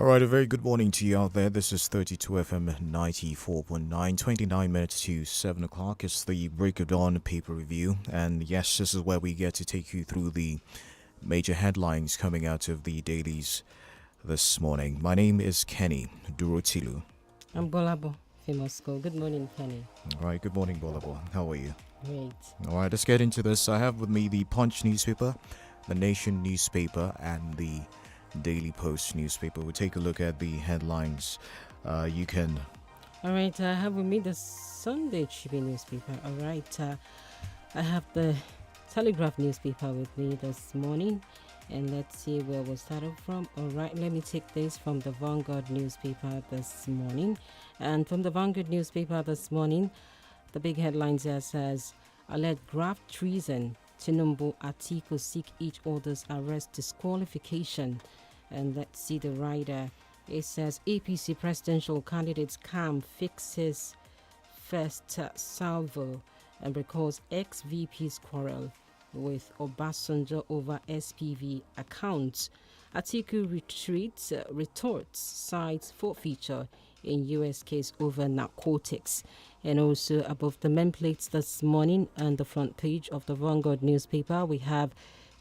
All right, a very good morning to you out there. This is 32 FM 94.9, 29 minutes to 7 o'clock. It's the Break of Dawn paper review. And yes, this is where we get to take you through the major headlines coming out of the dailies this morning. My name is Kenny Durotilu. I'm GBOLABO, famous school. Good morning, Kenny. All right, good morning, Bolabo. How are you? Great. All right, let's get into this. I have with me the Punch newspaper, the Nation newspaper, and the Daily Post newspaper. We'll take a look at the headlines. You can. All right, I have with me the Sunday Tribune newspaper. All right, I have the Telegraph newspaper with me this morning. And let's see where we'll start off from. All right, let me take this from the Vanguard newspaper this morning. And from the Vanguard newspaper this morning, the big headlines here says, alleged graft treason. Tinubu Atiku seek each other's arrest disqualification. And let's see the rider. It says APC presidential candidates calm fixes first salvo and recalls ex-VP's quarrel with Obasanjo over SPV accounts. Atiku retorts, cites forfeiture in U.S. case over narcotics. And also above the main plates this morning on the front page of the Vanguard newspaper, we have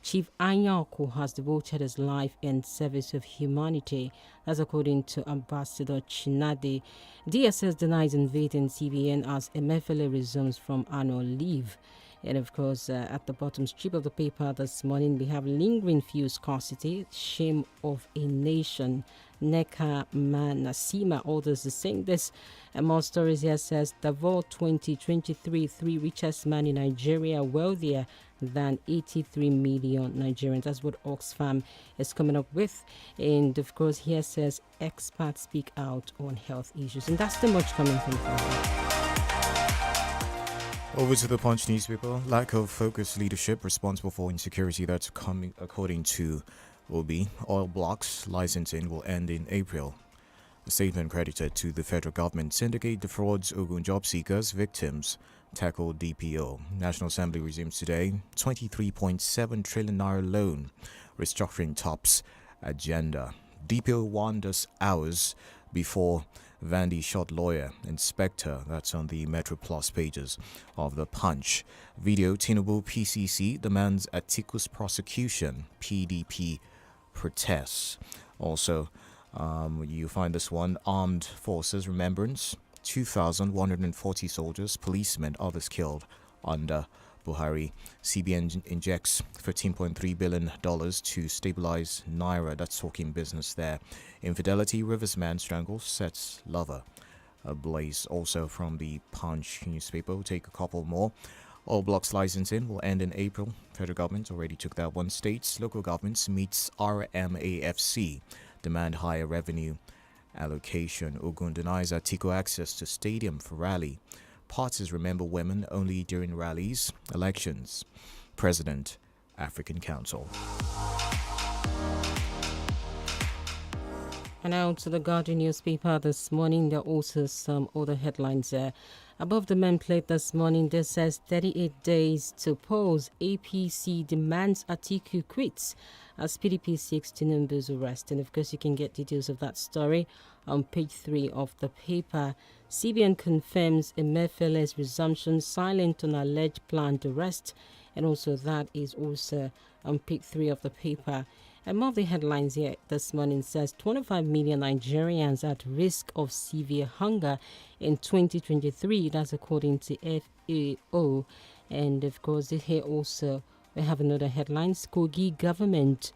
Chief Anyako has devoted his life in service of humanity. That's according to Ambassador Chinade. DSS denies invading CBN as Emefiele resumes from annual leave. And of course, at the bottom strip of the paper this morning, we have lingering fuel scarcity, shame of a nation. Neka Manasima orders the same. This and more stories here says the Vault 2023, three richest man in Nigeria wealthier than 83 million Nigerians. That's what Oxfam is coming up with. And of course, here says experts speak out on health issues. And that's too much coming from Over to the Punch newspaper. Lack of focused leadership responsible for insecurity that's coming, according to Obi. Oil blocks licensing will end in April. The statement credited to the federal government syndicate defrauds Ogun job seekers, victims, tackle DPO. National Assembly resumes today. 23.7 trillion naira loan. Restructuring tops agenda. DPO wanders hours before Vandy shot lawyer, inspector. That's on the Metro Plus pages of the Punch. Video, Tinubu PCC demands Atiku's prosecution. PDP protests. Also, you find this one, Armed Forces Remembrance. 2,140 soldiers, policemen, others killed under Buhari. CBN injects $13.3 billion to stabilize Naira. That's talking business there. Infidelity, Rivers man strangles, sets lover ablaze. Also from the Punch newspaper. We'll take a couple more. All blocks licensing will end in April. Federal government already took that one. States, local governments meets RMAFC. Demand higher revenue allocation. Ogun denies Atiku access to stadium for rally. Parties remember women only during rallies. Elections. President, African Council. And now to the Guardian newspaper this morning. There are also some other headlines there. Above the main plate this morning, this says 38 days to pause. APC demands Atiku quits as PDP seeks Tinubu's arrest. And of course, you can get details of that story on page 3 of the paper. CBN confirms Emefiele's resumption, silent on alleged planned arrest. And also that is also on page 3 of the paper. And more of the headlines here this morning says 25 million Nigerians at risk of severe hunger in 2023. That's according to FAO. And of course, here also we have another headline. Kogi government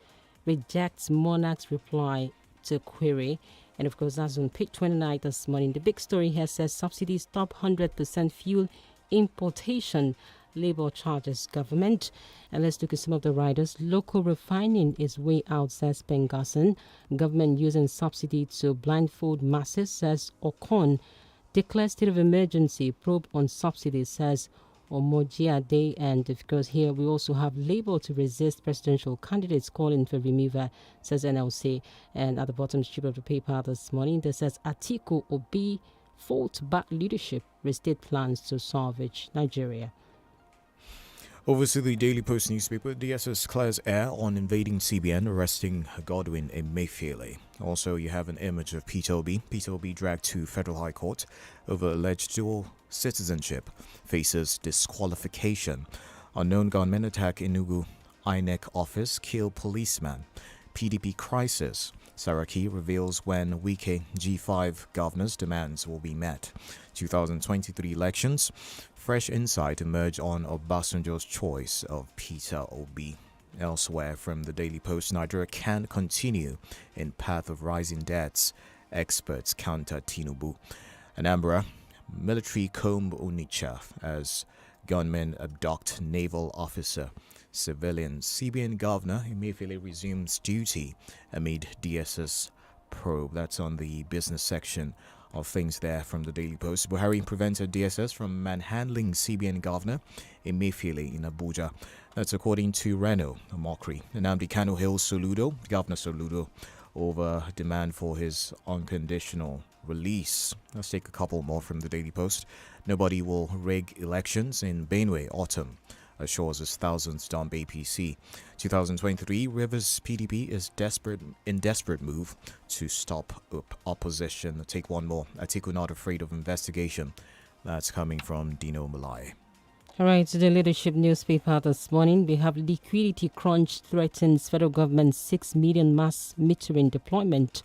rejects monarch's reply to query. And of course, that's on page 29 this morning. The big story here says subsidies stop 100% fuel importation. Labour charges government. And let's look at some of the riders. Local refining is way out, says Pengasson. Government using subsidy to blindfold masses, says Okon. Declare state of emergency. Probe on subsidies, says Omojiade. And of course, here we also have Labour to resist presidential candidates calling for removal, says NLC. And at the bottom strip of the paper this morning, there says Atiku Obi fought back leadership, restate plans to salvage Nigeria. Over to the Daily Post newspaper, DSS clears air on invading CBN, arresting Godwin Emefiele. Also, you have an image of Peter Obi. Peter Obi dragged to Federal High Court over alleged dual citizenship, faces disqualification. Unknown gunmen attack Enugu INEC office, kill policeman. PDP crisis. Saraki reveals when Wike G5 governor's demands will be met. 2023 elections. Fresh insight emerged on Obasanjo's choice of Peter Obi. Elsewhere from the Daily Post, Nigeria can't continue in path of rising debts. Experts counter Tinubu. Anambra, military comb Onitsha as gunmen abduct naval officer. Civilians. CBN Governor Emefiele resumes duty amid DSS probe. That's on the business section of things there from the Daily Post. Buhari prevented DSS from manhandling CBN Governor Emefiele in Abuja. That's according to Reno, a mockery. Nnamdi Kanu hails Soludo, Governor Soludo, over demand for his unconditional release. Let's take a couple more from the Daily Post. Nobody will rig elections in Benue autumn, assures as thousands dump APC. 2023, Rivers PDP is in desperate move to stop opposition. Take one more. Atiku not afraid of investigation. That's coming from Dino Malai. All right, the leadership newspaper this morning, we have liquidity crunch threatens federal government 6 million mass metering deployment.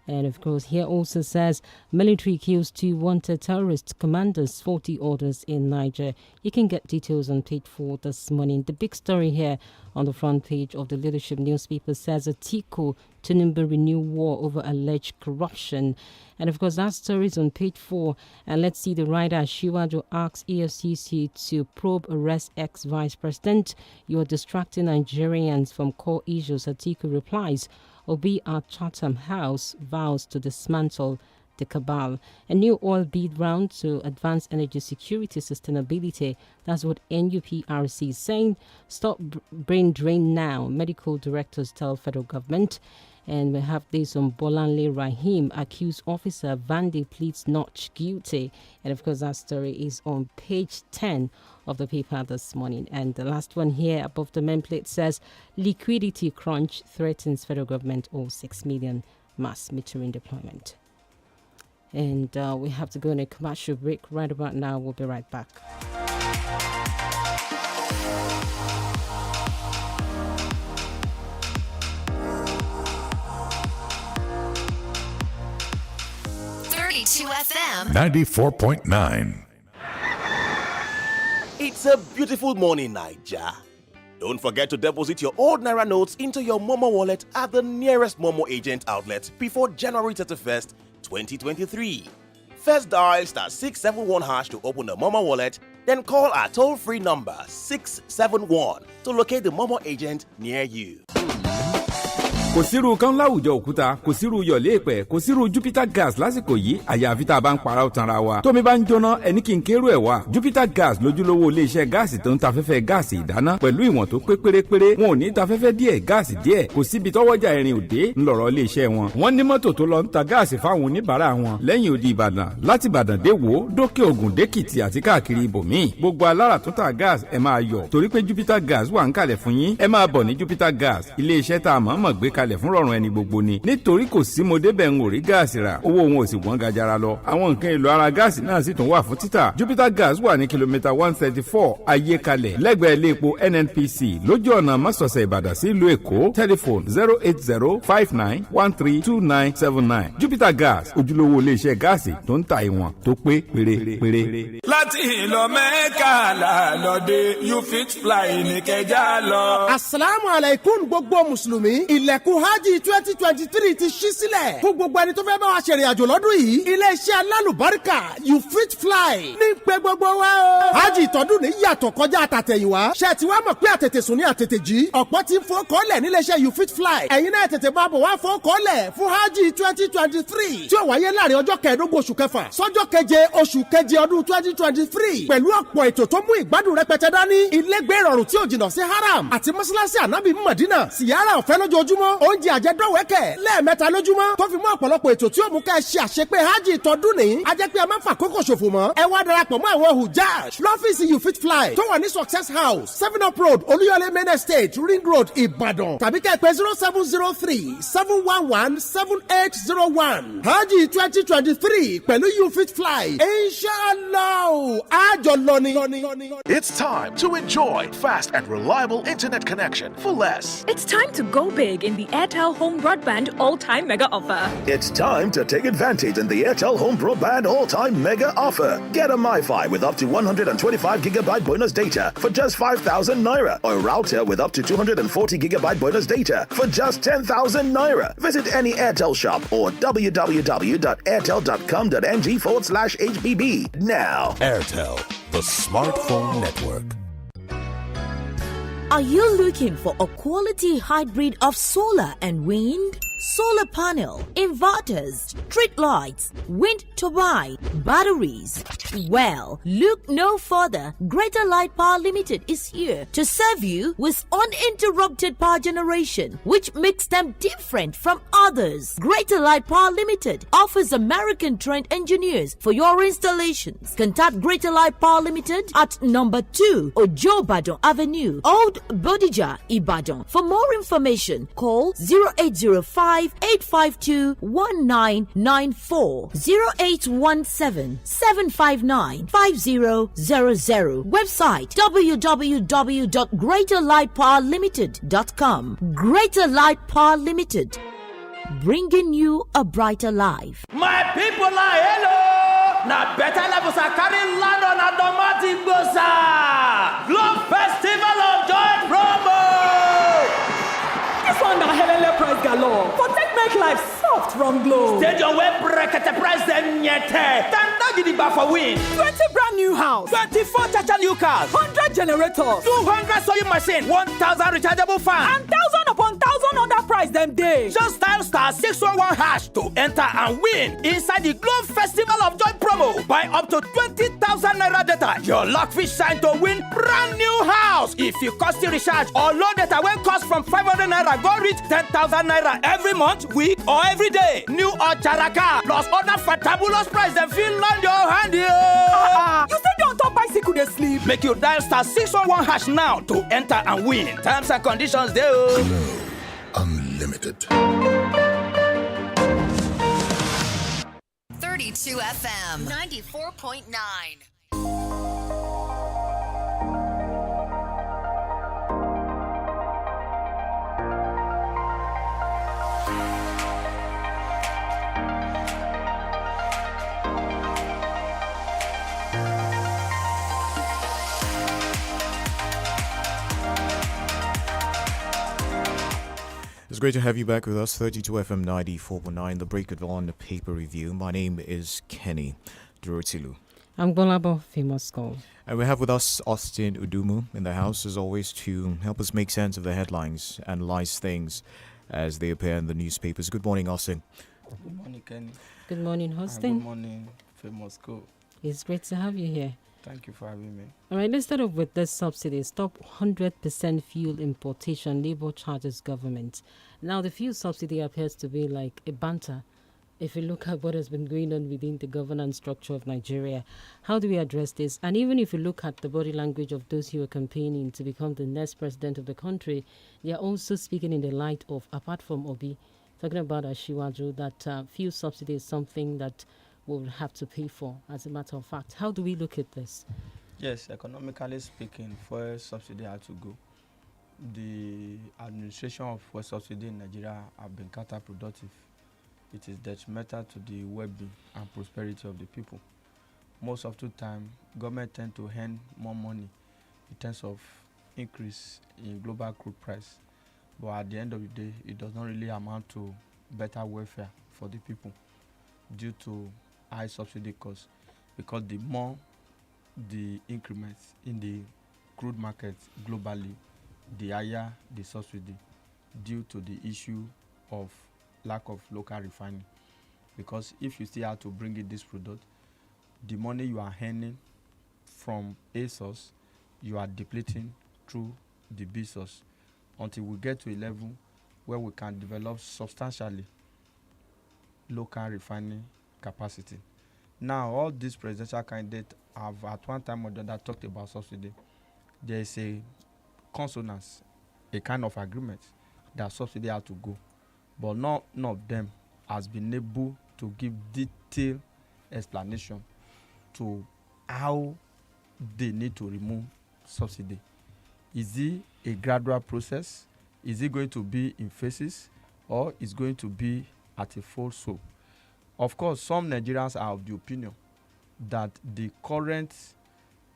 And of course, here also says military kills 2 wanted terrorist commanders, 40 orders in Niger. You can get details on page 4 this morning. The big story here on the front page of the leadership newspaper says Atiku Tinubu renew war over alleged corruption. And of course, that story is on page 4. And let's see the writer Shiwaju asks EFCC to probe arrest ex-vice president. You're distracting Nigerians from core issues. Atiku replies, Obi at Chatham House vows to dismantle the cabal. A new oil bid round to advance energy security sustainability. That's what NUPRC is saying. Stop brain drain now. Medical directors tell federal government. And we have this on Bolanle Rahim, accused officer Vande pleads not guilty. And of course, that story is on page 10 of the paper this morning. And the last one here above the main plate says liquidity crunch threatens federal government or 6 million mass metering deployment. And we have to go on a commercial break right about now. We'll be right back. FM 94.9. It's a beautiful morning, Naija. Don't forget to deposit your old Naira notes into your Momo wallet at the nearest Momo agent outlet before January 31st, 2023. First dial *671# to open the Momo wallet, then call our toll-free number 671 to locate the Momo agent near you. kò sírú kan láwùjọ òkúta kò sírú yọ̀lé èpẹ̀ kò sírú Jupiter gas lásìkò yìí àyàfi tá a bá ń para ó tanra wa tómi bá ń jóná ẹni kí n kérò ẹ̀ wá Jupiter gas lójúlówó iléeṣẹ́ gáàsì tó ń ta afẹ́fẹ́ gáàsì ìdáná pẹ̀lú ìwọ̀n tó pé pérépéré wọn ò ní ta afẹ́fẹ́ díẹ̀ gáàsì díẹ̀ kò síbi tọ́wọ́jà irin òde ńlọrọ̀ iléeṣẹ́ wọn wọ́n ní mọ́tò tó lọ ń ta gáàsì fáwọn oníbàárà wọn lẹ́yìn odi Ìbàdàn láti Ìbàdàn dé Wó dókè Ògùn dèkìtì àti káàkiri ibòmíì gbogbo alára tó ta gáàsì ẹ máa yọ̀ torí pé Jupiter gas wà ń kalẹ̀ fún yín ẹ máa bọ̀ ní Jupiter gas iléeṣẹ́ tá a mọ̀ọ́mọ̀ gbé kalẹ̀ fún rọrùn ẹni gbogbo ni nítorí kò sí mo débẹ̀ ń ò rí gáàsì rà owó wọn ò sì wọ́n gajara lọ àwọn nǹkan èlò ara gáàsì náà sì tún wà fún títà Jupiter gas wà ní kìlómítà 134 ayékalẹ̀ lẹ́gbẹ̀ẹ́ ilé epo NNPC lójú ọ̀nà mọ́sọ̀ọ̀sẹ̀ Ìbàdàn sí ìlú Èkó tẹlifóònù 08059132979 Jupiter gas ojúlówó iléeṣẹ́ gáàsì tó ń ta ìwọ̀n tó pé pérépéré. láti ìlọ Mẹ́kà lálọ́dẹ you fit fly ní kẹjá lọ. asalaamu alaikum gbogbo mùsùlùmí ilẹ̀kùn hajj 2023 ti ṣí sílẹ̀ fún gbogbo ẹni tó fẹ́ bá wa ṣèrìn àjò lọ́dún yìí iléeṣẹ́ alálùbáríkà you fit fly ní pé gbogbo wa o. hajj ìtọ́dún ní yàtọ̀ kọjá àtàtẹ̀yìnwá ṣe ti wá mọ̀ pé àtètè sùn ní àtètè jí ọ̀pọ̀ tí ń fọ́ kọ́lẹ̀ níléeṣẹ́ you fit fly ẹ̀yin náà tètè máa bọ̀ wá fọ́ kọ́lẹ̀ fún hajj 2023 tí ó wáyé láàrin ọjọ́ kẹẹ̀ẹ́dógún oṣù kẹfà sọ́jọ́ keje oṣù keje ọdún 2023 pẹ̀lú ọ̀pọ̀ ètò tó mú ìgbádùn rẹpẹtẹ dání ilégbé ìrọ̀rùn tí ò jìnnà sí haram àti mọ́sálásí ànábì Mádínà síyára ọ̀fẹ́ lójoojúmọ́ oúnjẹ àjẹdọ́wẹ́kẹ̀ lẹ́ẹ̀mẹ́ta lójúmọ́ tó fi mọ́ ọ̀pọ̀lọpọ̀ ètò tí ó mú ká ẹ ṣe àṣepé hajj tọdún ní. a jẹ́ pé a máa ń fa àkókò ṣòfò mọ́. ẹ wá darapọ̀ mọ́ àwọn hujaj lọ́fíìsì you fit fly tó wà ní success house 7up road olúyọlé main estate ring road ìbàdàn tàbí kẹ́ ẹ pè 0703-711-7801. hajj 2023 pẹ̀lú you fit fly inshallah àjọ lọ ni. It's time to enjoy fast and reliable internet connection for less. It's time to go big in the INT'L Home Broadband All-Time Mega Offer. It's time to take advantage in the INT'L Home Broadband All-Time Mega Offer. Get a MiFi with up to 125 gigabyte bonus data for just 5,000 naira, or a router with up to 240 gigabyte bonus data for just 10,000 naira. Visit any INT'L shop or www.airtel.com.ng/HBB now. Airtel, the smartphone network. Are you looking for a quality hybrid of solar and wind? Solar panel, inverters, street lights, wind turbine, batteries. Well, look no further. Greater Light Power Limited is here to serve you with uninterrupted power generation, which makes them different from others. Greater Light Power Limited offers American-trained engineers for your installations. Contact Greater Light Power Limited at number 2 Ojobadon Avenue, Old Bodija, Ibadan. For more information, call 0805-852-1994, 0817-759-5000. Website www.greaterlightpowerlimited.com. Greater Light Power Limited, bringing you a brighter life. My people are hello. Now better levels are carrying land on automatic bossa. Globe Festival of Joy promo. This one the heavenly price galore. Protect make life soft from glow. Stadium web bracket the price them yete. Tanda gidi ba for win. 20 brand new house. 24 chacha new cars. 100 generators. 200 sewing machine. 1,000 rechargeable fan. And 1,000 upon 1,000 other price them day. Just dial *611# to enter and win inside the Globe Festival of Joy promo. Buy up to 20,000 naira data. Your luck fish shine to win brand new house. If you cost you recharge or low data when cost from 500 naira go reach 10,000 naira every month, week or every day. New or Charaka plus other fantabulous price them feel land your hand here. You say don't top bicycle they sleep. Make you dial *611# now to enter and win. Terms and conditions there. Glow Unlimited. 32 FM 94.9. It's great to have you back with us. 32 FM 94.9, the Break of On paper review. My name is Kenny Durotilu. I'm GBOLABO, famous goal. And we have with us Austin Udumu in the house, as always, to help us make sense of the headlines, analyze things as they appear in the newspapers. Good morning, Austin. Good morning, Kenny. Good morning, Austin. Good morning, famous goal. It's great to have you here. Thank you for having me. All right, let's start off with this subsidy. Stop 100% fuel importation, Labour charges government. Now, the fuel subsidy appears to be like a banter. If you look at what has been going on within the governance structure of Nigeria, how do we address this? And even if you look at the body language of those who are campaigning to become the next president of the country, they are also speaking in the light of, apart from Obi, talking about Ashiwaju, that fuel subsidy is something that we'll have to pay for, as a matter of fact. How do we look at this? Yes, economically speaking, fuel subsidy had to go. The administration of fuel subsidy in Nigeria have been counterproductive. It is detrimental to the well-being and prosperity of the people. Most of the time, government tend to earn more money in terms of increase in global crude price. But at the end of the day, it does not really amount to better welfare for the people due to high subsidy costs, because the more the increments in the crude market globally, the higher the subsidy, due to the issue of lack of local refining. Because if you still have to bring in this product, the money you are earning from A source, you are depleting through the B source, until we get to a level where we can develop substantially local refining capacity. Now, all these presidential candidates have at one time or the other talked about subsidy. There is a consonance, a kind of agreement that subsidy had to go, but none of them has been able to give detailed explanation to how they need to remove subsidy. Is it a gradual process? Is it going to be in phases, or is going to be at a full sweep? Of course, some Nigerians are of the opinion that the current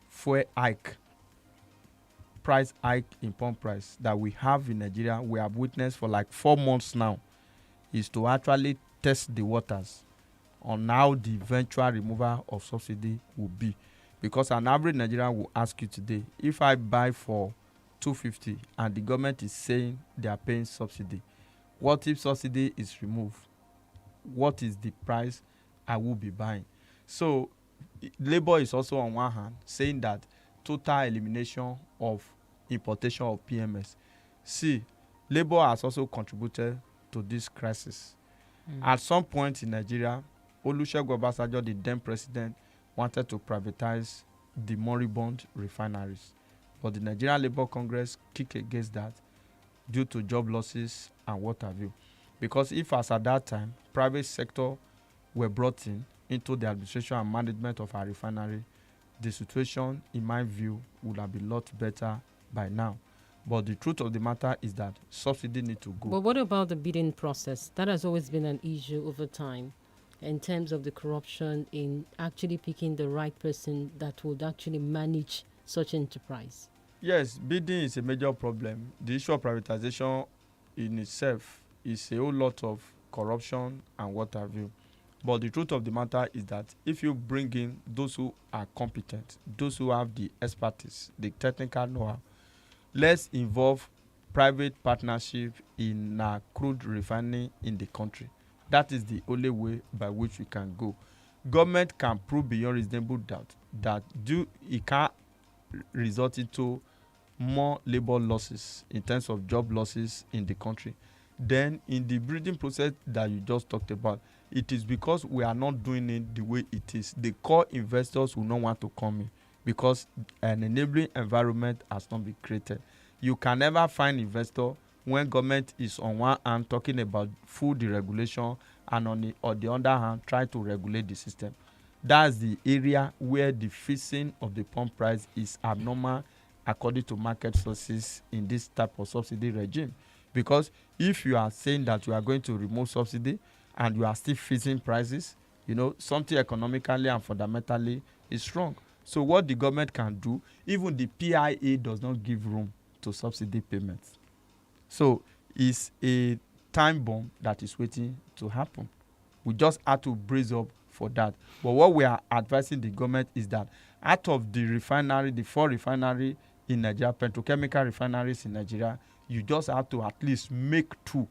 fuel hike, price hike in pump price that we have in Nigeria, we have witnessed for like 4 months now, is to actually test the waters on how the eventual removal of subsidy will be. Because an average Nigerian will ask you today, if I buy for 250 and the government is saying they are paying subsidy, what if subsidy is removed? What is the price I will be buying? So Labour is also on one hand saying that total elimination of importation of PMS. See, Labour has also contributed to this crisis. At some point in Nigeria, Olusegun Obasanjo, the then president, wanted to privatize the moribund refineries. But the Nigerian Labour Congress kicked against that due to job losses and what have you. Because if, as at that time, private sector were brought into the administration and management of our refinery, the situation, in my view, would have been a lot better by now. But the truth of the matter is that subsidy need to go. But what about the bidding process? That has always been an issue over time in terms of the corruption in actually picking the right person that would actually manage such enterprise. Yes, bidding is a major problem. The issue of privatization in itself is a whole lot of corruption and what have you. But the truth of the matter is that if you bring in those who are competent, those who have the expertise, the technical know-how, let's involve private partnership in crude refining in the country. That is the only way by which we can go. Government can prove beyond reasonable doubt that it can result into more labor losses in terms of job losses in the country. Then in the breeding process that you just talked about, it is because we are not doing it the way it is. The core investors will not want to come in because an enabling environment has not been created. You can never find investor when government is on one hand talking about full deregulation and on the other hand try to regulate the system. That's the area where the fixing of the pump price is abnormal according to market sources in this type of subsidy regime. Because if you are saying that you are going to remove subsidy and you are still fixing prices, something economically and fundamentally is wrong. So what the government can do, even the PIA does not give room to subsidy payments. So it's a time bomb that is waiting to happen. We just have to brace up for that. But what we are advising the government is that out of the refinery, the 4 refinery in Nigeria, petrochemical refineries in Nigeria, you just have to at least make 2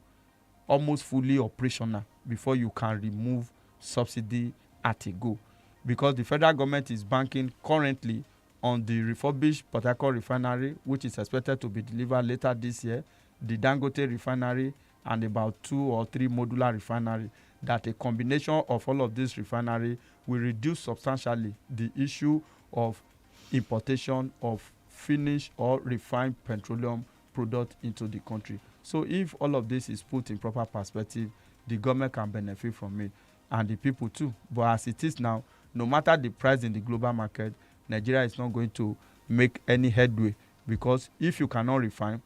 almost fully operational before you can remove subsidy at a go. Because the federal government is banking currently on the refurbished Port Harcourt refinery, which is expected to be delivered later this year, the Dangote refinery, and about 2 or 3 modular refinery, that a combination of all of this refinery will reduce substantially the issue of importation of finished or refined petroleum product into the country. So if all of this is put in proper perspective, the government can benefit from it and the people too. But as it is now, no matter the price in the global market, Nigeria is not going to make any headway, because if you cannot refine,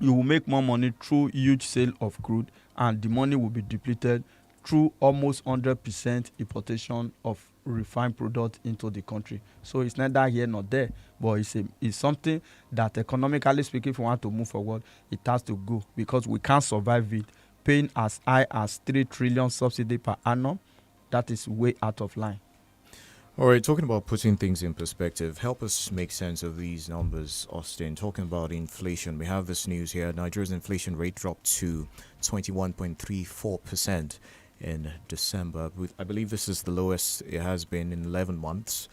you will make more money through huge sale of crude, and the money will be depleted through almost 100% importation of refined product into the country. So it's neither here nor there, but it's something that economically speaking, if we want to move forward, it has to go, because we can't survive it paying as high as 3 trillion subsidy per annum. That is way out of line. All right, talking about putting things in perspective, help us make sense of these numbers, Austin. Talking about inflation, we have this news here. Nigeria's inflation rate dropped to 21.34% in December. I believe this is the lowest it has been in 11 months.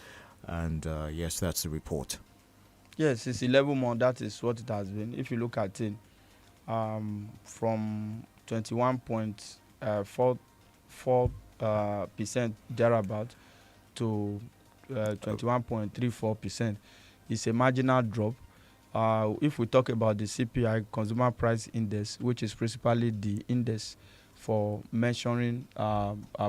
And yes, that's the report. Yes, it's 11 months. That is what it has been. If you look at it, from 21.44% thereabout to 21.34%. It's a marginal drop. If we talk about the CPI, Consumer Price Index, which is principally the index for measuring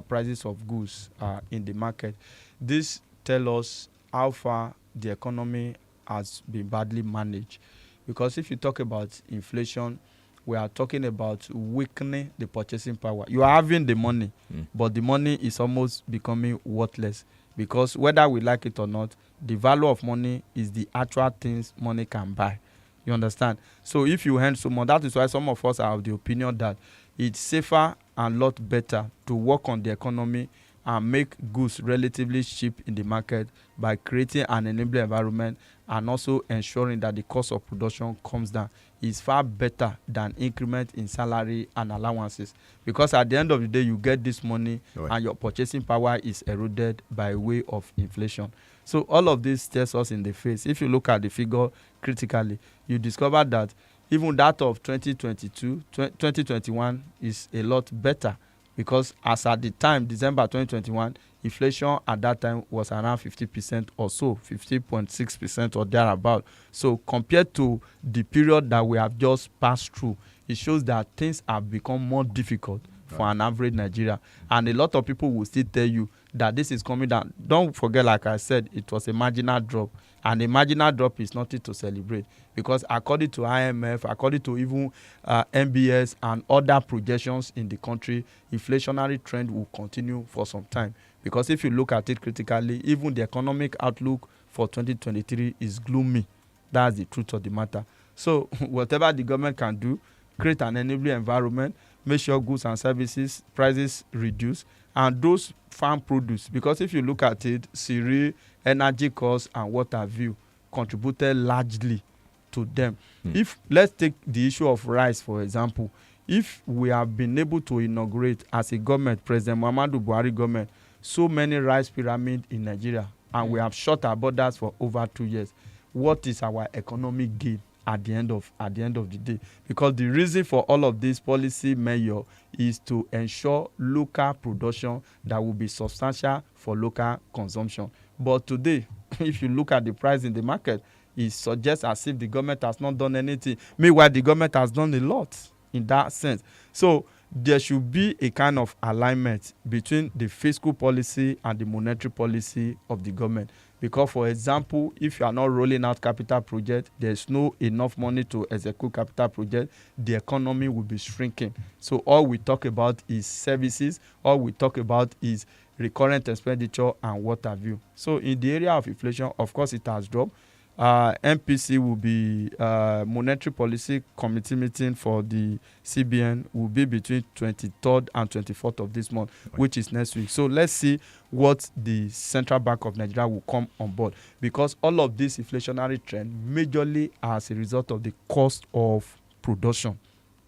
prices of goods in the market, this tells us how far the economy has been badly managed. Because if you talk about inflation, we are talking about weakening the purchasing power. You are having the money, but the money is almost becoming worthless. Because whether we like it or not, the value of money is the actual things money can buy. You understand? So if you earn so much, that is why some of us are of the opinion that it's safer and a lot better to work on the economy and make goods relatively cheap in the market by creating an enabling environment and also ensuring that the cost of production comes down. Is far better than increment in salary and allowances, because at the end of the day you get this money and your purchasing power is eroded by way of inflation. So all of this stares us in the face. If you look at the figure critically, you discover that even that of 2021 is a lot better, because as at the time, December 2021, inflation at that time was around 50% or so, 50.6% or thereabout. So compared to the period that we have just passed through, it shows that things have become more difficult for an average Nigeria. And a lot of people will still tell you that this is coming down. Don't forget, like I said, it was a marginal drop. And a marginal drop is nothing to celebrate, because according to IMF, according to even MBS and other projections in the country, inflationary trend will continue for some time. Because if you look at it critically, even the economic outlook for 2023 is gloomy. That's the truth of the matter. So whatever the government can do, create an enabling environment, make sure goods and services prices reduce, and those farm produce, because if you look at it, cereal, energy costs and what have you contributed largely to them. If let's take the issue of rice, for example, if we have been able to inaugurate as a government, President Muhammadu Buhari government, so many rice pyramids in Nigeria, and we have shut our borders for over 2 years, what is our economic gain at the end of the day? Because the reason for all of this policy measure is to ensure local production that will be substantial for local consumption. But today, if you look at the price in the market, it suggests as if the government has not done anything. Meanwhile, the government has done a lot in that sense. So there should be a kind of alignment between the fiscal policy and the monetary policy of the government. Because, for example, if you are not rolling out capital projects, there's no enough money to execute capital projects, the economy will be shrinking. So all we talk about is services, all we talk about is recurrent expenditure and what have you. So in the area of inflation, of course, it has dropped. MPC will be monetary policy committee meeting for the CBN will be between 23rd and 24th of this month, which is next week. So let's see what the Central Bank of Nigeria will come on board, because all of this inflationary trend majorly as a result of the cost of production.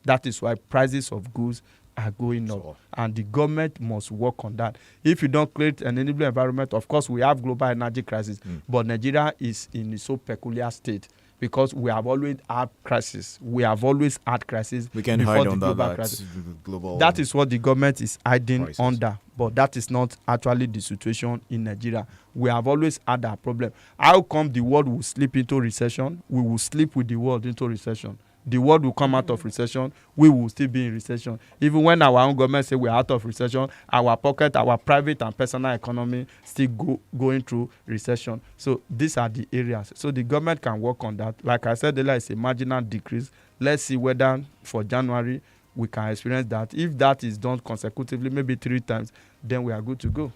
That is why prices of goods are going up, and the government must work on that. If you don't create an enabling environment, of course we have global energy crisis, but Nigeria is in a so peculiar state because we have always had crisis. We have always had crisis. We can hide under that global. That is what the government is hiding crisis under, but that is not actually the situation in Nigeria. We have always had that problem. How come the world will slip into recession? We will slip with the world into recession. The world will come out of recession, we will still be in recession. Even when our own government say we are out of recession, our pocket, our private and personal economy still going through recession. So these are the areas. So the government can work on that. Like I said earlier, it's a marginal decrease. Let's see whether for January we can experience that. If that is done consecutively, maybe 3 times, then we are good to go.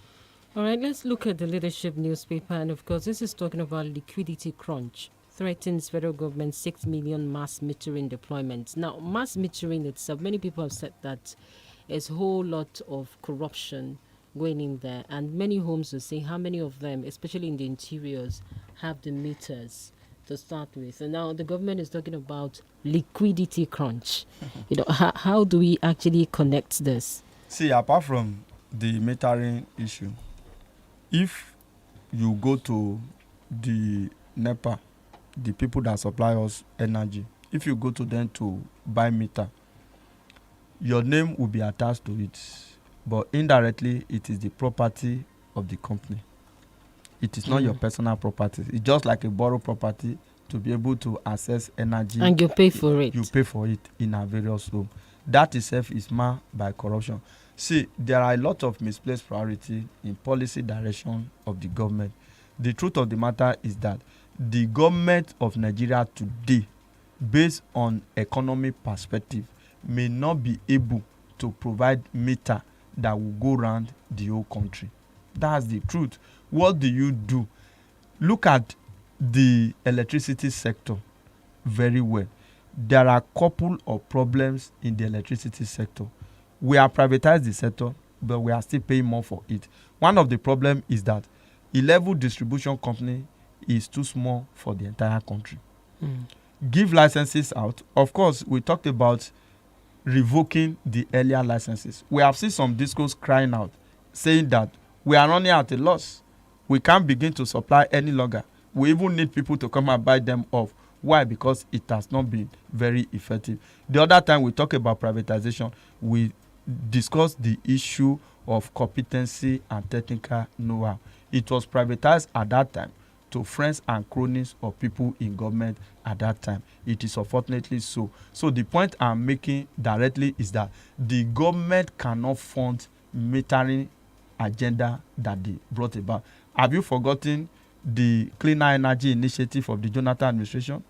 All right, let's look at the leadership newspaper. And of course, this is talking about liquidity crunch. Threatens federal government 6 million mass metering deployments. Now, mass metering itself, many people have said that there's a whole lot of corruption going in there. And many homes will say how many of them, especially in the interiors, have the meters to start with. And now the government is talking about liquidity crunch. How do we actually connect this? See, apart from the metering issue, if you go to the NEPA, the people that supply us energy, if you go to them to buy meter, your name will be attached to it, but indirectly it is the property of the company. It is not your personal property. It's just like a borrowed property to be able to access energy. And you pay for it. You pay for it in a various home. That itself is marred by corruption. See, there are a lot of misplaced priority in policy direction of the government. The truth of the matter is that the government of Nigeria today, based on economic perspective, may not be able to provide meter that will go around the whole country. That's the truth. What do you do? Look at the electricity sector very well. There are a couple of problems in the electricity sector. We have privatized the sector, but we are still paying more for it. One of the problems is that a level distribution company is too small for the entire country. Give licenses out. Of course, we talked about revoking the earlier licenses. We have seen some discos crying out, saying that we are running at a loss. We can't begin to supply any longer. We even need people to come and buy them off. Why? Because it has not been very effective. The other time we talk about privatization, we discussed the issue of competency and technical know-how. It was privatized at that time to friends and cronies of people in government at that time. It is unfortunately so. So the point I'm making directly is that the government cannot fund metering agenda that they brought about. Have you forgotten the cleaner energy initiative of the Jonathan administration?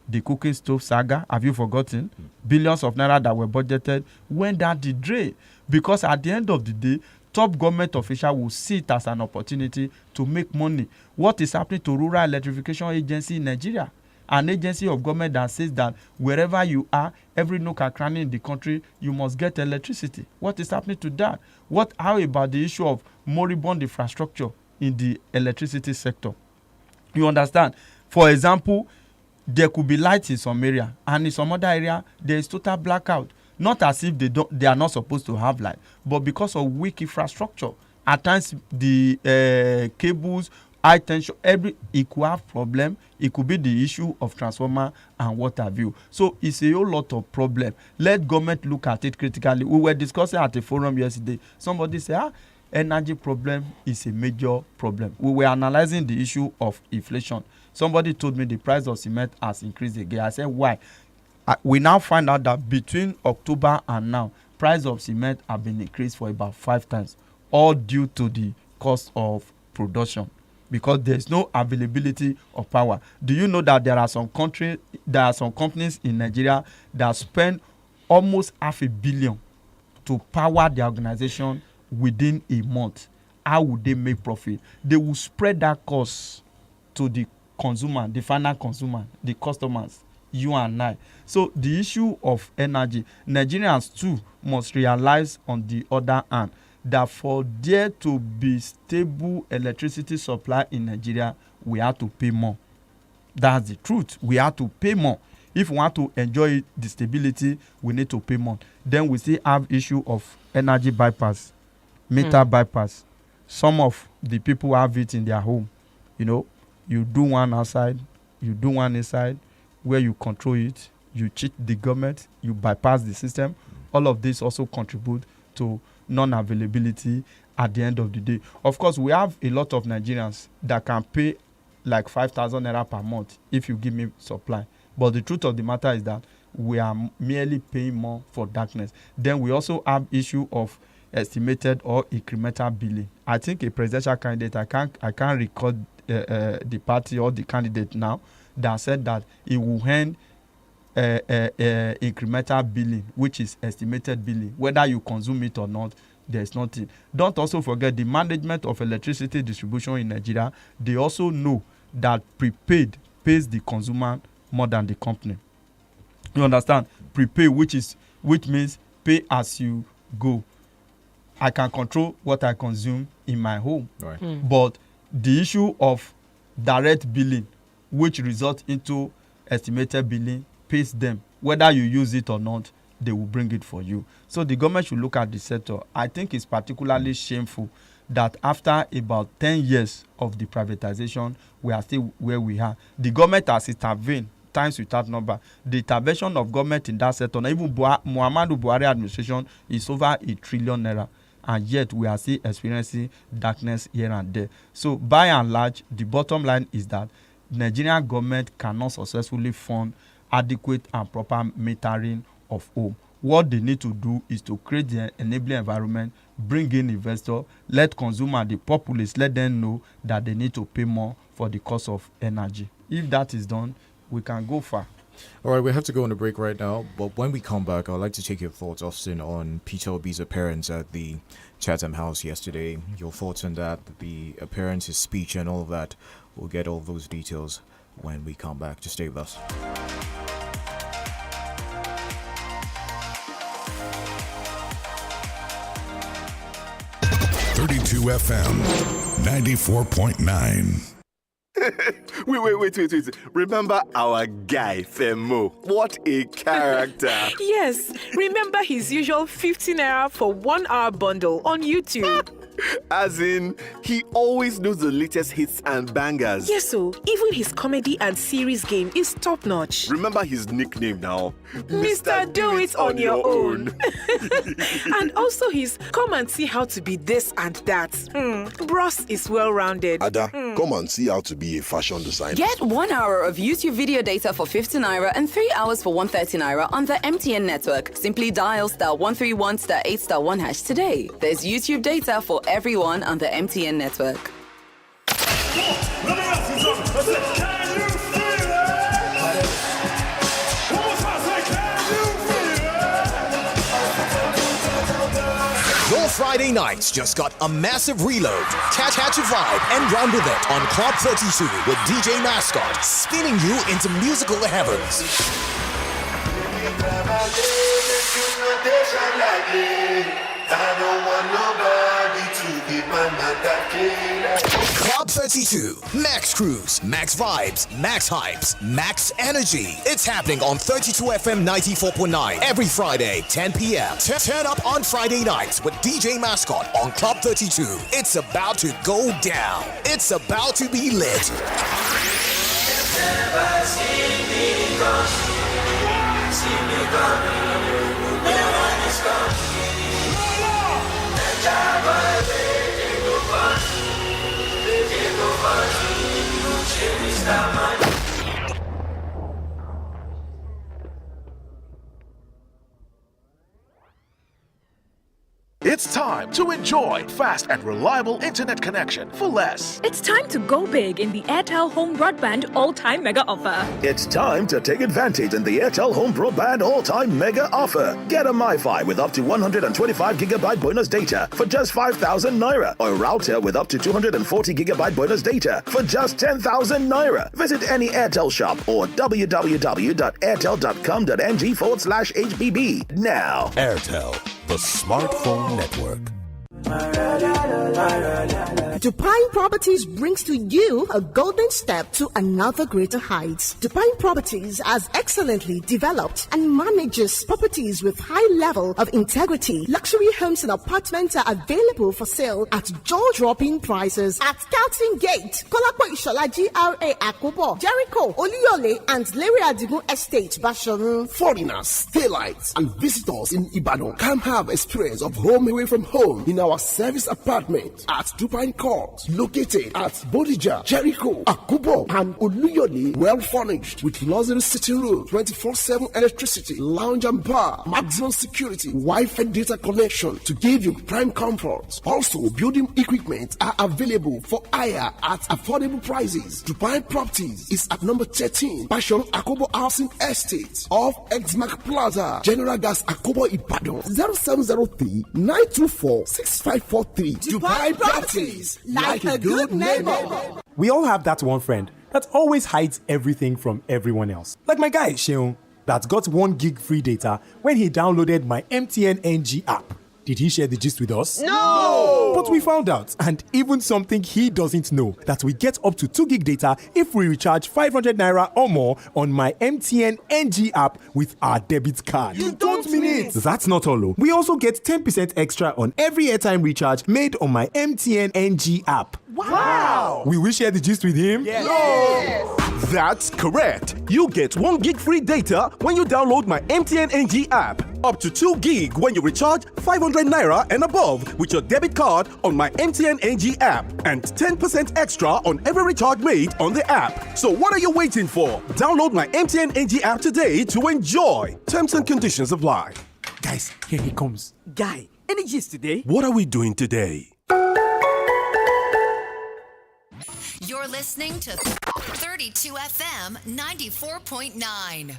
The cooking stove saga, have you forgotten? Billions of naira that were budgeted went down the drain, because at the end of the day, top government officials will see it as an opportunity to make money. What is happening to Rural Electrification Agency in Nigeria? An agency of government that says that wherever you are, every nook and cranny in the country, you must get electricity. What is happening to that? How about the issue of moribund infrastructure in the electricity sector? You understand? For example, there could be lights in some area, and in some other area there is total blackout. Not as if they are not supposed to have light, but because of weak infrastructure. At times the cables, high tension, it could have problem. It could be the issue of transformer and what have you. So it's a whole lot of problem. Let government look at it critically. We were discussing at a forum yesterday. Somebody said, energy problem is a major problem. We were analyzing the issue of inflation. Somebody told me the price of cement has increased again. I said, why? We now find out that between October and now, price of cement have been increased for about 5 times, all due to the cost of production, because there's no availability of power. Do you know that there are some companies in Nigeria that spend almost $500 million to power the organization within a month? How would they make profit? They will spread that cost to the consumer, the final consumer, the customers, you and I. So the issue of energy, Nigerians too must realize on the other hand that for there to be stable electricity supply in Nigeria, we have to pay more. That's the truth. We have to pay more. If we want to enjoy the stability, we need to pay more. Then we still have issue of energy bypass, meter bypass. Some of the people have it in their home. You know, you do one outside, you do one inside, where you control it, you cheat the government, you bypass the system. All of this also contribute to non-availability at the end of the day. Of course, we have a lot of Nigerians that can pay like 5,000 naira per month if you give me supply. But the truth of the matter is that we are merely paying more for darkness. Then we also have issue of estimated or incremental billing. I think a presidential candidate, I can't recall the party or the candidate now, that said that it will end incremental billing, which is estimated billing. Whether you consume it or not, there's nothing. Don't also forget the management of electricity distribution in Nigeria. They also know that prepaid pays the consumer more than the company. You understand? Prepaid, which means pay as you go. I can control what I consume in my home. Right. But the issue of direct billing, which results into estimated billing, pays them. Whether you use it or not, they will bring it for you. So the government should look at the sector. I think it's particularly shameful that after about 10 years of the privatization, we are still where we are. The government has intervened times without number. The intervention of government in that sector, even Muhammadu Buhari administration, is over 1 trillion naira. And yet we are still experiencing darkness here and there. So by and large, the bottom line is that Nigerian government cannot successfully fund adequate and proper metering of home. What they need to do is to create the enabling environment, bring in investors, let consumer, the populace, let them know that they need to pay more for the cost of energy. If that is done, we can go far. All right, we have to go on a break right now, but when we come back, I'd like to take your thoughts, Austin, on Peter Obi's appearance at the Chatham House yesterday. Your thoughts on that, the appearance, his speech, and all of that. We'll get all those details when we come back. Just stay with us. FM 94.9. Wait. Remember our guy, Femo? What a character. Yes, remember his usual 15 naira for 1 hour bundle on YouTube. As in, he always knows the latest hits and bangers. Yes, so even his comedy and series game is top notch. Remember his nickname now? Mr. Do It On Your Own. And also his come and see how to be this and that. Bros is well rounded. Ada, come and see how to be a fashion designer. Get 1 hour of YouTube video data for 50 naira and 3 hours for 130 naira on the MTN network. Simply dial *131 *8 1 hash today. There's YouTube data for everyone on the MTN network. Your Friday nights just got a massive reload. Catch a vibe and run with it on Club 32 with DJ Mascot, spinning you into musical heavens. I don't want nobody to be my Club 32, Max Cruise, Max Vibes, Max Hypes, Max Energy. It's happening on 32 FM 94.9 every Friday, 10 p.m. Turn up on Friday nights with DJ Mascot on Club 32. It's about to go down. It's about to be lit. It's time to enjoy fast and reliable internet connection for less. It's time to go big in the INT'L Home Broadband All-Time Mega Offer. It's time to take advantage in the INT'L Home Broadband All-Time Mega Offer. Get a MiFi with up to 125 gigabyte bonus data for just 5,000 naira, or a router with up to 240 gigabyte bonus data for just 10,000 naira. Visit any INT'L shop or www.airtel.com.ng/HBB now. INT'L, the smartphone network. Dupine Properties brings to you a golden step to another greater heights. Dupine Properties has excellently developed and manages properties with high level of integrity. Luxury homes and apartments are available for sale at jaw-dropping prices at Scouting Gate, Kolapo Ishola GRA Akobo, Jericho, Oluyole, and Larry Adigun Estate, Basharun. Foreigners, daylights, and visitors in Ibadan can have experience of home away from home in our service apartment at Dupine Court, located at Bodija, Jericho, Akubo, and Oluyole, well furnished with luxury sitting room, 24/7 electricity, lounge and bar, maximum security, Wi-Fi data connection to give you prime comfort. Also, building equipment are available for hire at affordable prices. Dupine Properties is at number 13, Passion Akubo Housing Estate, off Exmark Plaza, General Gas Akubo Ibadan, 0703-924-6543. Dubai Properties, like a good neighbor. We all have that one friend that always hides everything from everyone else. Like my guy, Sheon, that got 1 gig free data when he downloaded my MTN NG app. Did he share the gist with us? No! But we found out, and even something he doesn't know, that we get up to 2 gig data if we recharge 500 naira or more on my MTN NG app with our debit card. You don't mean it! That's not all, we also get 10% extra on every airtime recharge made on my MTN NG app. Wow! Will we share the gist with him? Yes. That's correct. You get 1 gig free data when you download my MTN NG app. Up to 2 gig when you recharge 500 naira and above with your debit card on my MTN NG app. And 10% extra on every recharge made on the app. So what are you waiting for? Download my MTN NG app today to enjoy. Terms and conditions apply. Guys, here he comes. Guy, any gist today? What are we doing today? You're listening to 32 FM 94.9.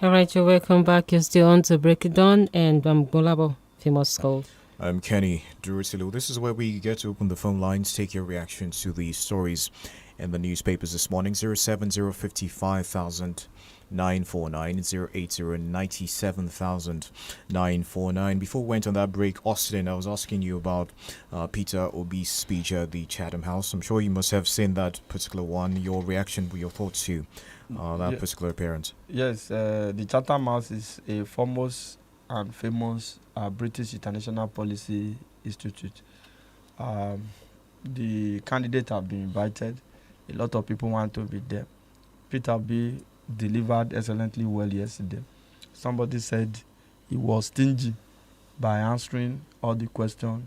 All right, you're welcome back. You're still on to Break It Down, and I'm GBOLABO, famous school. I'm Kenny Durasilu. This is where we get to open the phone lines, take your reactions to the stories in the newspapers this morning. 07055 949 08097,949. Before we went on that break, Austin, I was asking you about Peter Obi's speech at the Chatham House. I'm sure you must have seen that particular one. Your reaction, your thoughts to that particular appearance? Yes, the Chatham House is a foremost and famous British International Policy Institute. The candidates have been invited. A lot of people want to be there. Peter B delivered excellently well yesterday. Somebody said he was stingy by answering all the questions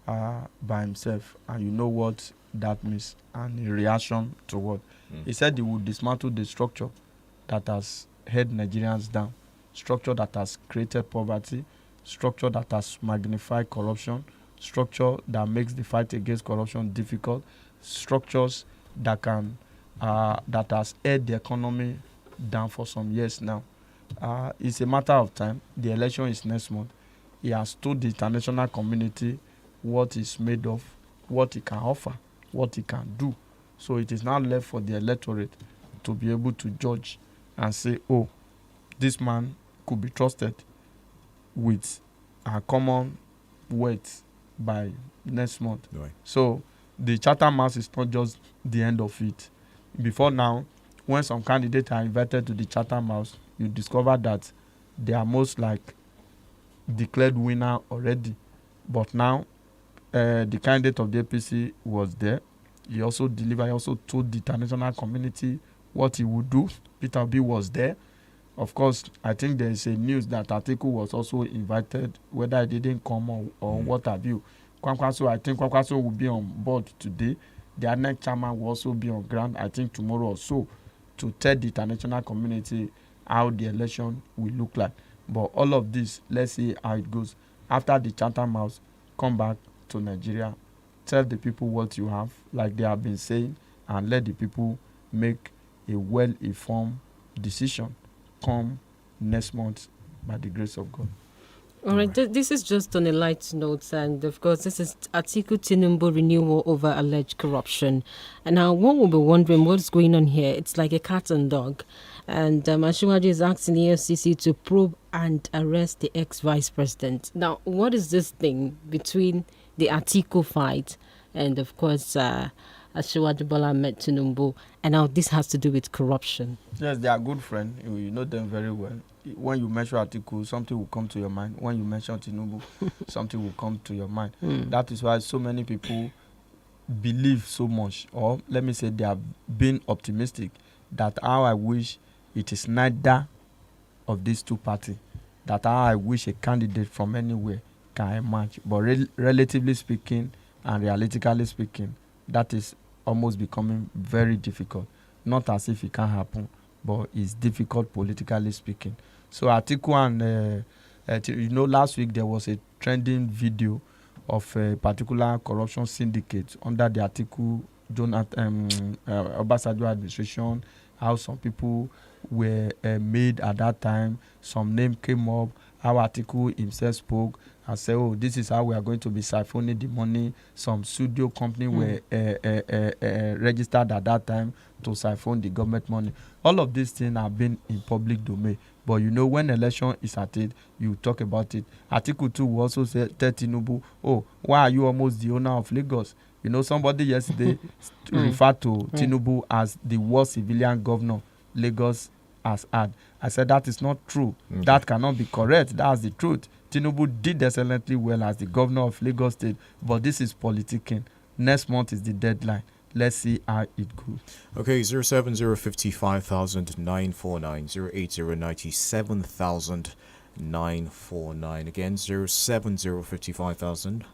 by himself, and you know what that means, and in reaction to what? He said he would dismantle the structure that has held Nigerians down, structure that has created poverty, structure that has magnified corruption, structure that makes the fight against corruption difficult, structures that can that has held the economy down for some years now. It's a matter of time. The election is next month. He has told the international community what he's made of, what he can offer, what he can do. So it is now left for the electorate to be able to judge and say, oh, this man could be trusted with a common weight by next month. Right. So the Chatham House is not just the end of it. Before now, when some candidates are invited to the Chatham House, you discover that they are most like declared winner already. But now, the candidate of the APC was there. He also delivered, he also told the international community what he would do. Peter B was there. Of course, I think there is a news that Atiku was also invited, whether he didn't come or what have you. Kwankwaso, I think Kwankwaso will be on board today. The next chairman will also be on ground, I think tomorrow or so, to tell the international community how the election will look like. But all of this, let's see how it goes. After the Chatham House, come back to Nigeria, tell the people what you have, like they have been saying, and let the people make a well-informed decision come next month by the grace of God. All right, this is just on a light note, and of course, this is Atiku Tinubu renewal over alleged corruption. And now one will be wondering what's going on here. It's like a cat and dog. And Ashiwaju is asking the FCC to probe and arrest the ex-vice president. Now, what is this thing between the Atiku fight and, of course, Ashiwaju Bola Ahmed Tinubu? And now this has to do with corruption. Yes, they are good friends. You know them very well. When you mention Atiku, something will come to your mind. When you mention Tinubu, something will come to your mind. That is why so many people believe so much, or let me say they have been optimistic, that how I wish it is neither of these two parties, that how I wish a candidate from anywhere can emerge. But relatively speaking and realistically speaking, that is almost becoming very difficult. Not as if it can't happen, but it's difficult politically speaking. So Atiku and, last week there was a trending video of a particular corruption syndicate under the Atiku Obasanjo administration, how some people were made at that time, some name came up, how Atiku himself spoke and said, oh, this is how we are going to be siphoning the money. Some studio company were registered at that time to siphon the government money. All of these things have been in public domain. But you know, when election is at it, you talk about it. Article 2 will also say, tell Tinubu, oh, why are you almost the owner of Lagos? You know, somebody yesterday referred to Tinubu as the worst civilian governor Lagos has had. I said that is not true. Okay. That cannot be correct. That's the truth. Tinubu did excellently well as the governor of Lagos State, but this is politicking. Next month is the deadline. Let's see how it goes. Okay, 07055,949, 08097,949. Again, 07055,949,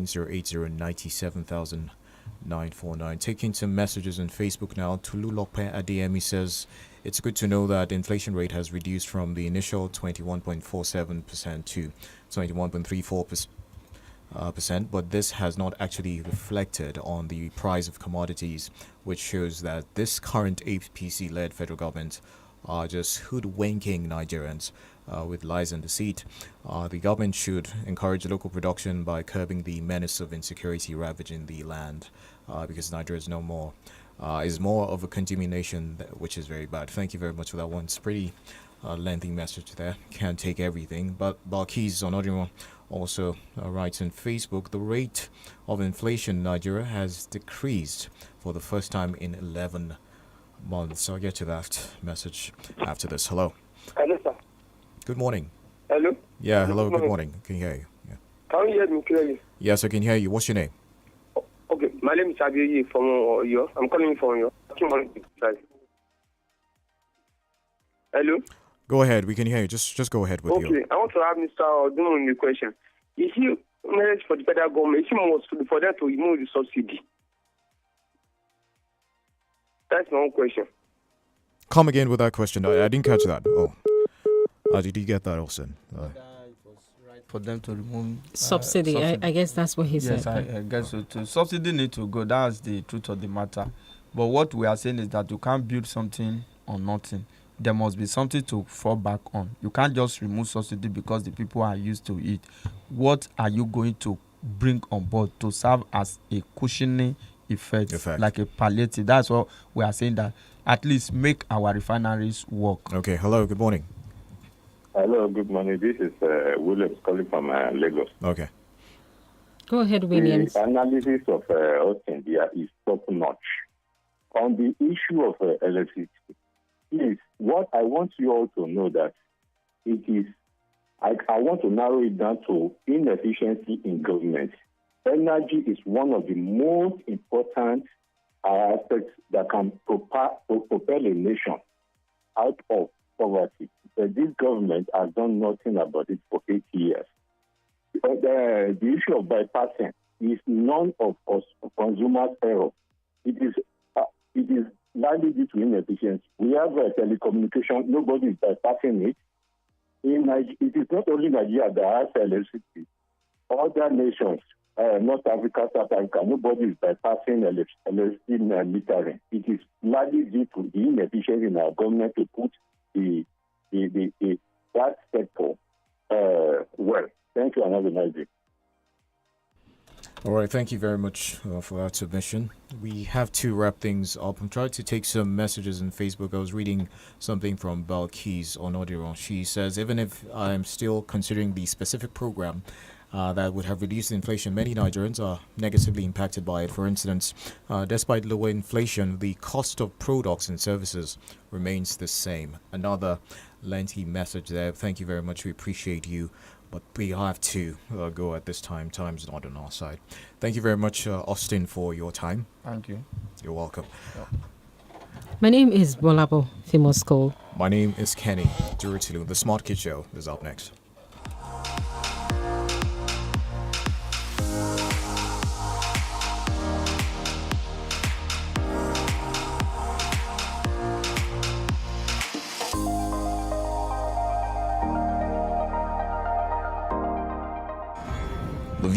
08097,949. Taking some messages on Facebook now. Tululope Adeyemi says, it's good to know that inflation rate has reduced from the initial 21.47% to 21.34%. But this has not actually reflected on the price of commodities, which shows that this current APC-led federal government are just hoodwinking Nigerians with lies and deceit. The government should encourage local production by curbing the menace of insecurity ravaging the land, because Nigeria is no more. Is more of a continuation, which is very bad. Thank you very much for that one. It's pretty lengthy message there. Can't take everything. But Balkis on audio also writes on Facebook, the rate of inflation in Nigeria has decreased for the first time in 11 months. I'll get to that message after this. Hello. Hello, sir. Good morning. Hello? Yeah, hello, good morning. Can you hear you? Yeah. Can you hear me clearly? Yes, I can hear you. What's your name? Okay, my name is Abiyi from Oyo. I'm calling from Oyo. Hello? Go ahead, we can hear you. Just go ahead with you. Okay, I want to ask Mr. Odun a question. Is he managed for the federal government? Is he must for them to remove the subsidy? That's my own question. Come again with that question. I didn't catch that. Oh. Did you get that also? For them to remove subsidy. I guess that's what he said. Yes, I guess so too. Subsidy need to go. That's the truth of the matter. But what we are saying is that you can't build something on nothing. There must be something to fall back on. You can't just remove subsidy because the people are used to it. What are you going to bring on board to serve as a cushioning effect. Like a palliative? That's what we are saying, that at least make our refineries work. Okay, hello, good morning. Hello, good morning. This is Williams calling from Lagos. Okay. Go ahead, Williams. The analysis of us India is top-notch. On the issue of electricity, please, what I want you all to know that it is, I want to narrow it down to inefficiency in government. Energy is one of the most important aspects that can propel a nation out of poverty. But this government has done nothing about it for 8 years. But the issue of bypassing is none of us consumers' error. It is largely due to inefficiency. We have telecommunication. Nobody is bypassing it. It is not only Nigeria that has electricity. Other nations, North Africa, South Africa, nobody is bypassing electricity metering. It is largely due to the inefficiency in our government to put that sector well. Thank you, and have a nice day. All right, thank you very much for that submission. We have to wrap things up. I'm trying to take some messages on Facebook. I was reading something from Balkis on audio. She says, even if I'm still considering the specific program that would have reduced inflation, many Nigerians are negatively impacted by it. For instance, despite lower inflation, the cost of products and services remains the same. Another lengthy message there. Thank you very much. We appreciate you. But we have to go at this time. Time's not on our side. Thank you very much, Austin, for your time. Thank you. You're welcome. My name is GBOLABO, famous school. My name is Kenny Durutilu. The Smart Kid Show is up next.